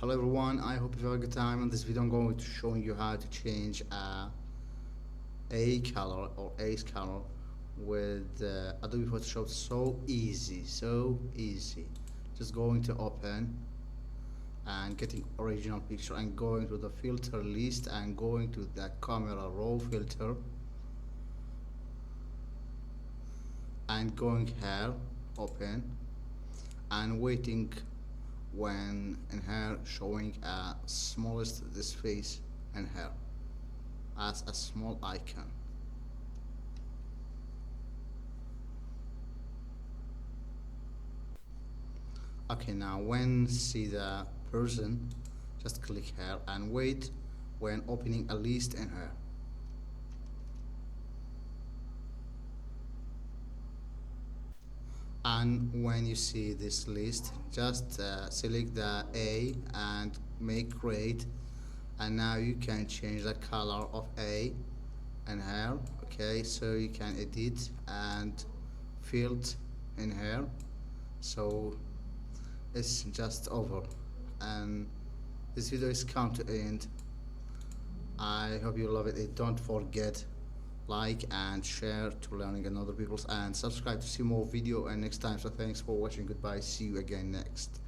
Hello everyone, I hope you have a good time. In this video I'm going to show you how to change a color or ace color with Adobe Photoshop. So easy. Just going to open and getting original picture and going to the filter list and going to the camera raw filter and going here, open, and waiting when in here showing smallest this face in here as a small icon. Okay, now when see the person, just click here and wait when opening a list in here. And when you see this list, just select the A and make create, and now you can change the color of A and here. Okay, so you can edit and field in here. So it's just over, and this video is come to end. I hope you love it. Don't forget like and share to learning another people's, and subscribe to see more video and next time. So thanks for watching. Goodbye, see you again next.